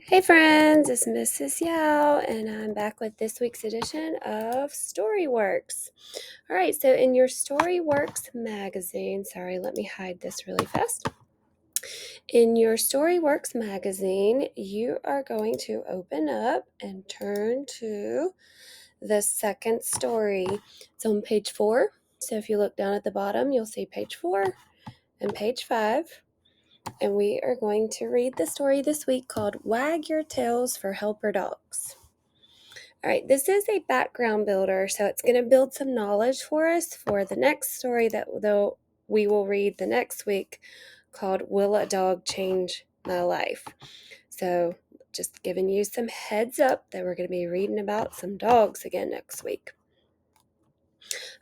Hey friends, it's Mrs. Yao, and I'm back with this week's edition of StoryWorks. All right, so in your StoryWorks magazine, sorry, let me hide this really fast. In your StoryWorks magazine, you are going to open up and turn to the second story. It's on page 4. So if you look down at the bottom, you'll see page 4 and page 5. And we are going to read the story this week called Wag Your Tails for Helper Dogs. All right, this is a background builder, so it's going to build some knowledge for us for the next story that we will read the next week called Will a Dog Change My Life? So just giving you some heads up that we're going to be reading about some dogs again next week.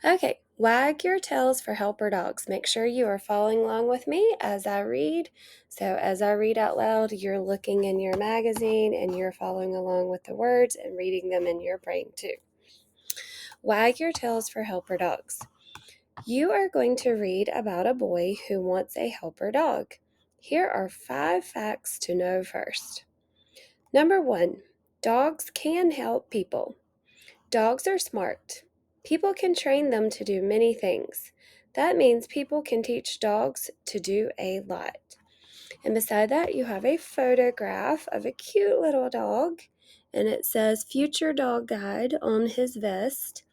Okay, wag your tails for helper dogs. Make sure you are following along with me as I read. So as I read out loud, you're looking in your magazine and you're following along with the words and reading them in your brain too. Wag your tails for helper dogs. You are going to read about a boy who wants a helper dog. Here are 5 facts to know first. Number 1, dogs can help people. Dogs are smart. People can train them to do many things. That means people can teach dogs to do a lot. And beside that, you have a photograph of a cute little dog, and it says Future Dog Guide on his vest.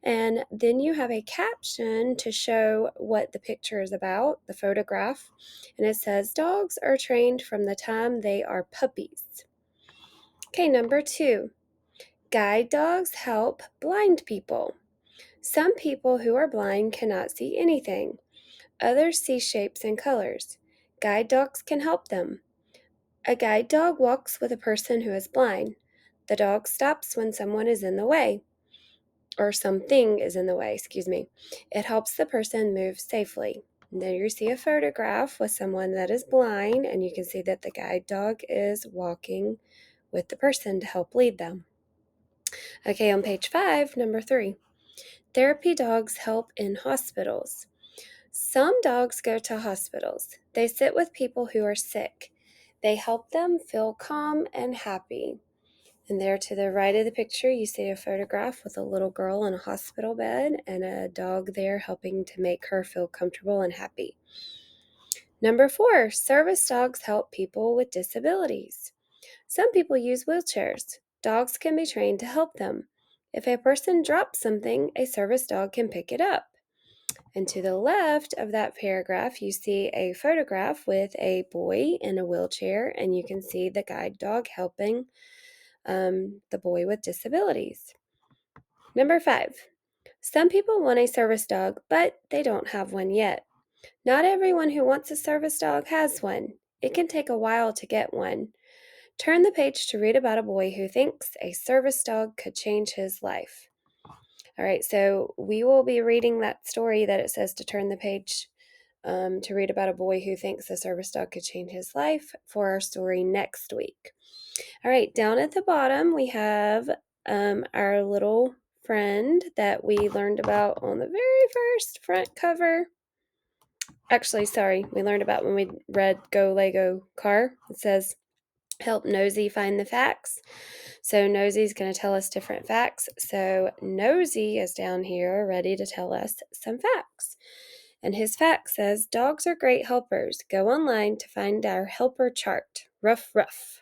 And then you have a caption to show what the picture is about, the photograph, and it says dogs are trained from the time they are puppies. Okay, number 2. Guide dogs help blind people. Some people who are blind cannot see anything. Others see shapes and colors. Guide dogs can help them. A guide dog walks with a person who is blind. The dog stops when someone is in the way, or something is in the way, It helps the person move safely. And there you see a photograph with someone that is blind, and you can see that the guide dog is walking with the person to help lead them. Okay, on page 5, number 3. Therapy dogs help in hospitals. Some dogs go to hospitals. They sit with people who are sick. They help them feel calm and happy. And there to the right of the picture, you see a photograph with a little girl in a hospital bed and a dog there helping to make her feel comfortable and happy. Number 4, service dogs help people with disabilities. Some people use wheelchairs. Dogs can be trained to help them. If a person drops something, a service dog can pick it up. And to the left of that paragraph, you see a photograph with a boy in a wheelchair, and you can see the guide dog helping the boy with disabilities. Number 5, some people want a service dog, but they don't have one yet. Not everyone who wants a service dog has one. It can take a while to get one. Turn the page to read about a boy who thinks a service dog could change his life. All right, so we will be reading that story that it says to turn the page to read about a boy who thinks a service dog could change his life for our story next week. All right, down at the bottom, we have our little friend that we learned about on the very first front cover. Actually, sorry, we learned about when we read Go Lego Car. It says, help Nosy find the facts. So Nosy's going to tell us different facts. So Nosy is down here ready to tell us some facts. And his fact says, dogs are great helpers. Go online to find our helper chart. Ruff, ruff.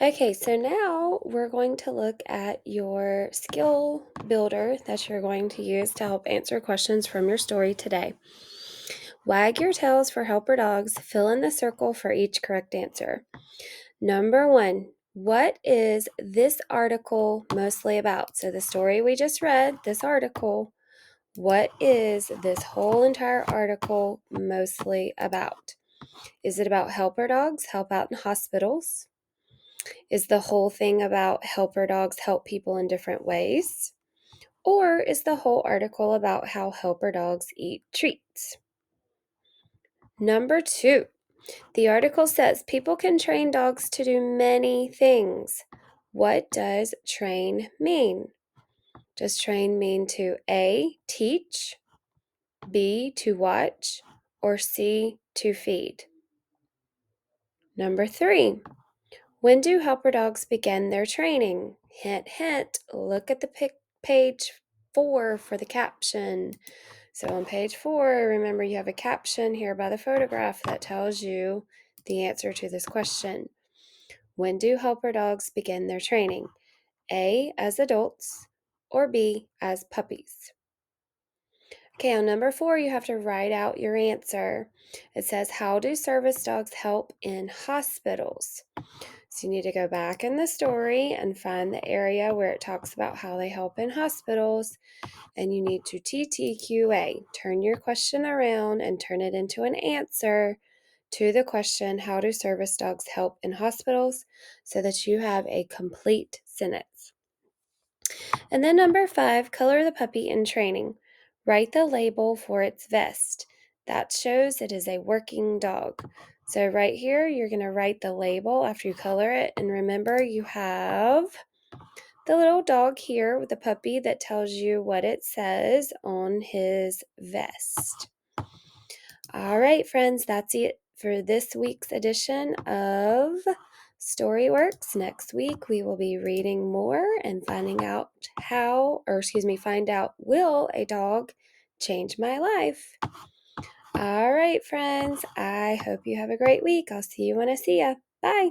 Okay, so now we're going to look at your skill builder that you're going to use to help answer questions from your story today. Wag your tails for helper dogs. Fill in the circle for each correct answer. Number 1, what is this article mostly about? So the story we just read, this article, what is this whole entire article mostly about? Is it about helper dogs help out in hospitals? Is the whole thing about helper dogs help people in different ways? Or is the whole article about how helper dogs eat treats? Number 2, the article says people can train dogs to do many things. What does train mean? Does train mean to A, teach, B, to watch, or C, to feed? Number 3, when do helper dogs begin their training? Hint, hint, look at the page 4 for the caption. So on page 4, remember you have a caption here by the photograph that tells you the answer to this question. When do helper dogs begin their training? A, as adults, or B, as puppies? Okay, on number 4, you have to write out your answer. It says, how do service dogs help in hospitals? So you need to go back in the story and find the area where it talks about how they help in hospitals, and you need to TTQA, turn your question around and turn it into an answer to the question, how do service dogs help in hospitals, so that you have a complete sentence. And then number 5, color the puppy in training. Write the label for its vest. That shows it is a working dog. So right here, you're going to write the label after you color it. And remember, you have the little dog here with the puppy that tells you what it says on his vest. All right, friends, that's it for this week's edition of StoryWorks. Next week, we will be reading more and finding out find out, will a dog change my life? All right, friends, I hope you have a great week. I'll see you when I see ya. Bye.